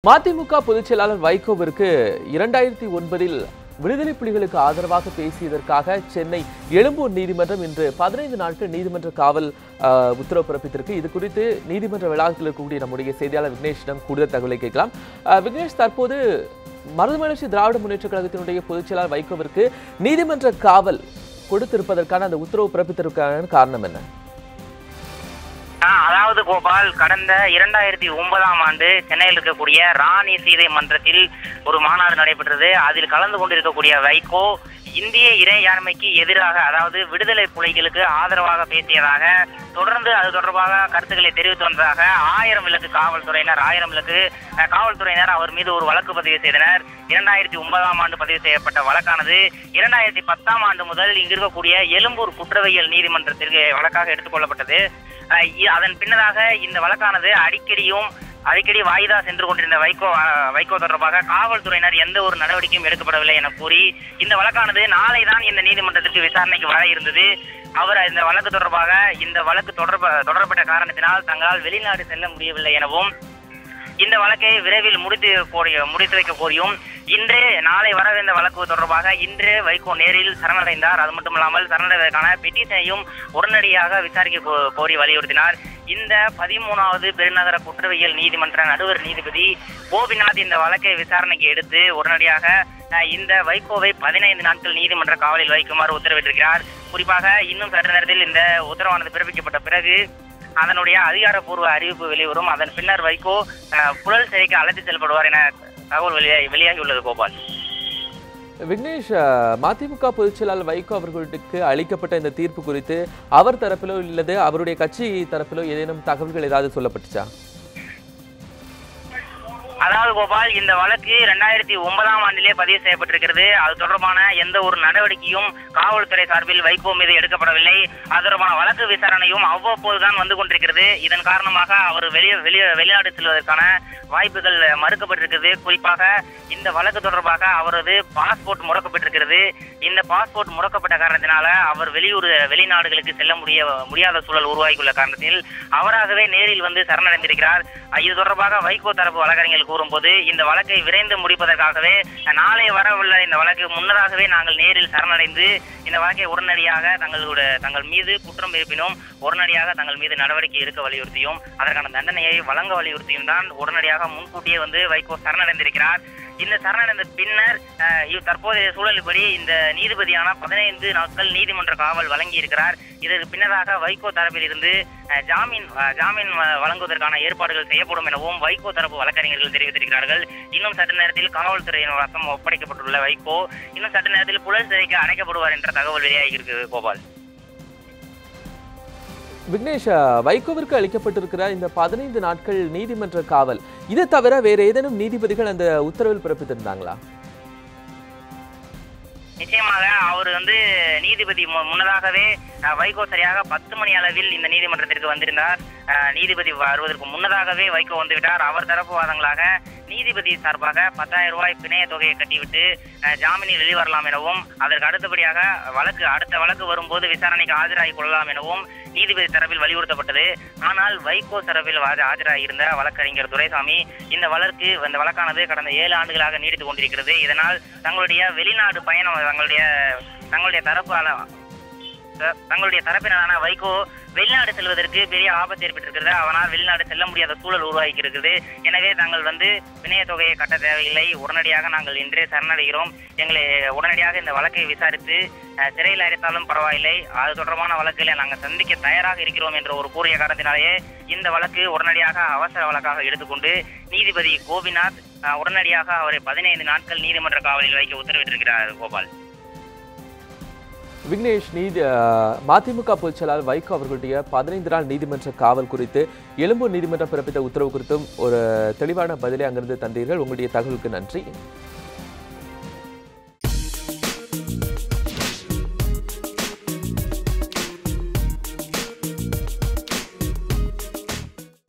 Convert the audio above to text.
மதிமுக பொதுச் செயலாளர் வைகோவிற்கு 2009இல் விடுதலை புலிகளுக்கு ஆதரவாக பேசியதற்காக சென்னை எழும்பூர் நீதிமன்றம் இன்று 15 நாட்கள் நீதிமன்ற காவல் உத்தரவு பிறப்பித்திருக்கு. இது குறித்து நீதிமன்ற வளாகத்தில் இருக்கக்கூடிய நம்முடைய செய்தியாளர் விக்னேஷிடம் கூடுதல் தகவலை கேட்கலாம். விக்னேஷ், தற்போது மறுமலர்ச்சி திராவிட முன்னேற்ற கழகத்தினுடைய பொதுச் செயலாளர் வைகோவிற்கு நீதிமன்ற காவல் கொடுத்திருப்பதற்கான அந்த உத்தரவு பிறப்பித்திருக்கான காரணம் என்ன? அதாவது கோபால், கடந்த 2009ஆம் ஆண்டு சென்னையில் இருக்கக்கூடிய ராணி சீதை மன்றத்தில் ஒரு மாநாடு நடைபெற்றது. அதில் கலந்து கொண்டிருக்கக்கூடிய வைகோ இந்திய இறையாண்மைக்கு எதிராக, அதாவது விடுதலை புலிகளுக்கு ஆதரவாக பேசியதாக தொடர்ந்து அது தொடர்பாக கருத்துக்களை தெரிவித்து வந்ததாக 1000 விளக்கு காவல்துறையினர் அவர் மீது ஒரு வழக்கு பதிவு செய்தனர். 2009ஆம் ஆண்டு பதிவு செய்யப்பட்ட வழக்கானது 2010ஆம் ஆண்டு முதல் இங்கு இருக்கக்கூடிய எழும்பூர் குற்றவியல் நீதிமன்றத்திற்கு வழக்காக எடுத்துக் கொள்ளப்பட்டது. அதன் பின்னதாக இந்த வழக்கானது அடிக்கடி வாய்தா சென்று கொண்டிருந்த வைகோ தொடர்பாக காவல்துறையினர் எந்த ஒரு நடவடிக்கையும் எடுக்கப்படவில்லை என கூறி இந்த வழக்கானது நாளை தான் இந்த நீதிமன்றத்திற்கு விசாரணைக்கு வர இருந்தது. அவர் இந்த வழக்கு தொடர்பாக இந்த வழக்கு தொடரப்பட்ட காரணத்தினால் தங்களால் வெளிநாடு செல்ல முடியவில்லை எனவும் இந்த வழக்கை விரைவில் முடித்து வைக்க கோரியும் இன்று நாளை வரவிருந்த வழக்கு தொடர்பாக இன்று வைகோ நேரில் சரணடைந்தார். அது மட்டுமல்லாமல் சரணடைவதற்கான பெட்டிஷனையும் உடனடியாக விசாரிக்க கோரி வலியுறுத்தினார். இந்த 13வது பெருநகர குற்றவியல் நீதிமன்ற நடுவர் நீதிபதி கோபிநாத் இந்த வழக்கை விசாரணைக்கு எடுத்து உடனடியாக இந்த வைகோவை 15 நாட்கள் நீதிமன்ற காவலில் வைக்குமாறு உத்தரவிட்டிருக்கிறார். குறிப்பாக இன்னும் சற்று நேரத்தில் இந்த உத்தரவானது பிறப்பிக்கப்பட்ட பிறகு அதனுடைய அதிகாரப்பூர்வ அறிவிப்பு வெளிவரும். அதன் பின்னர் வைகோ புழல் சிறைக்கு அழைத்து செல்லப்படுவார் என தகவல் வெளியாகியுள்ளது. கோபால், விக்னேஷ், மதிமுக பொதுச் செயலாளர் வைகோ அவர்களுக்கு அளிக்கப்பட்ட இந்த தீர்ப்பு குறித்து அவர் தரப்பிலோ இல்லது அவருடைய கட்சி தரப்பிலோ ஏதேனும் தகவல்கள் ஏதாவது சொல்லப்பட்டுச்சா? அதாவது கோபால், இந்த வழக்கு 2009ஆம் ஆண்டிலே பதிவு செய்யப்பட்டிருக்கிறது. அது தொடர்பான எந்த ஒரு நடவடிக்கையும் காவல்துறை சார்பில் வைகோ மீது எடுக்கப்படவில்லை. அது தொடர்பான வழக்கு விசாரணையும் அவ்வப்போதுதான் வந்து கொண்டிருக்கிறது. இதன் காரணமாக அவர் வெளிநாடு செல்வதற்கான வாய்ப்புகள் மறுக்கப்பட்டிருக்கிறது. குறிப்பாக இந்த வழக்கு தொடர்பாக அவரது பாஸ்போர்ட் முடக்கப்பட்டிருக்கிறது. இந்த பாஸ்போர்ட் முடக்கப்பட்ட காரணத்தினால அவர் வெளிநாடுகளுக்கு செல்ல முடியாத சூழல் உருவாகியுள்ள காரணத்தில் அவராகவே நேரில் வந்து சரணடைந்திருக்கிறார். இது தொடர்பாக வைகோ தரப்பு வழக்கறிஞர்கள் கூறும்போது இந்த வழக்கை விரைந்து முடிப்பதற்காகவே நாளை வரவுள்ள இந்த வழக்கு முன்னதாகவே நாங்கள் நேரில் சரணடைந்து இந்த வழக்கை உடனடியாக தங்கள் மீது குற்றம் இருப்பினும் உடனடியாக தங்கள் மீது நடவடிக்கை எடுக்க வலியுறுத்தியும் அதற்கான தண்டனையை வழங்க வலியுறுத்தியும் தான் உடனடியாக முன்கூட்டியே வந்து வைகோ சரணடைந்திருக்கிறார். இந்த சரணடைந்த பின்னர் தற்போதைய சூழலுப்படி இந்த நீதிபதியான 15 நாட்கள் நீதிமன்ற காவல் வழங்கி இருக்கிறார். இதற்கு பின்னதாக வைகோ தரப்பில் இருந்து ஜாமீன் வழங்குவதற்கான ஏற்பாடுகள் செய்யப்படும் எனவும் வைகோ தரப்பு வழக்கறிஞர்கள் தெரிவித்திருக்கிறார்கள். இன்னும் சற்று நேரத்தில் காவல்துறையின் வசம் ஒப்படைக்கப்பட்டுள்ள வைகோ இன்னும் சற்று நேரத்தில் புழல் சிறைக்கு அடைக்கப்படுவார் என்ற தகவல் வெளியாகி இருக்கு. கோபால், விக்னேஷ், வைகோவிற்கு அளிக்கப்பட்டிருக்கிற இந்த 15 நாட்கள் நீதிமன்ற காவல், இதை தவிர வேற ஏதேனும் நீதிபதிகள் அந்த உத்தரவில் பிறப்பித்திருந்தாங்களா? நிச்சயமாக அவர் நீதிபதி முன்னதாகவே வைகோ சரியாக 10 மணி அளவில் இந்த நீதிமன்றத்திற்கு வந்திருந்தார். நீதிபதி வருவதற்கு முன்னதாகவே வைகோ வந்துவிட்டார். அவர் தரப்பு வாதங்களாக நீதிபதி சார்பாக 10,000 ரூபாய் பிணைய தொகையை கட்டிவிட்டு ஜாமீனில் வெளிவரலாம் எனவும் அதற்கு அடுத்தபடியாக அடுத்த வழக்கு வரும்போது விசாரணைக்கு ஆஜராகிக் கொள்ளலாம் எனவும் நீதிபதி தரப்பில் வலியுறுத்தப்பட்டது. ஆனால் வைகோ தரப்பில் ஆஜராகியிருந்த வழக்கறிஞர் துரைசாமி இந்த வழக்கானது கடந்த 7 ஆண்டுகளாக நீடித்துக் கொண்டிருக்கிறது. இதனால் தங்களுடைய வெளிநாடு பயணம் தங்களுடைய தரப்பினரான வைகோ வெளிநாடு செல்வதற்கு பெரிய ஆபத்து ஏற்பட்டிருக்கிறது. அவனால் வெளிநாடு செல்ல முடியாத சூழல் உருவாகி இருக்கிறது. எனவே தாங்கள் பிணைய தொகையை கட்ட தேவையில்லை, உடனடியாக நாங்கள் இன்றே சரணடைகிறோம், எங்களை உடனடியாக இந்த வழக்கை விசாரித்து சிறையில் அடைத்தாலும் பரவாயில்லை, அது தொடர்பான வழக்குகளை நாங்கள் சந்திக்க தயாராக இருக்கிறோம் என்ற ஒரு கூறிய காரணத்தினாலேயே இந்த வழக்கு உடனடியாக அவசர வழக்காக எடுத்துக்கொண்டு நீதிபதி கோபிநாத் உடனடியாக அவரை 15 நாட்கள் நீதிமன்ற காவலில் வைக்க உத்தரவிட்டிருக்கிறார். கோபால், விக்னேஷ், மதிமுக பொதுச் செயலாளர் வைகோ அவர்களுடைய 15 நாள் நீதிமன்ற காவல் குறித்து எழும்பூர் நீதிமன்றம் பிறப்பித்த உத்தரவு குறித்தும் ஒரு தெளிவான பதிலை அங்கிருந்து தந்தீர்கள். உங்களுடைய தகவலுக்கு நன்றி.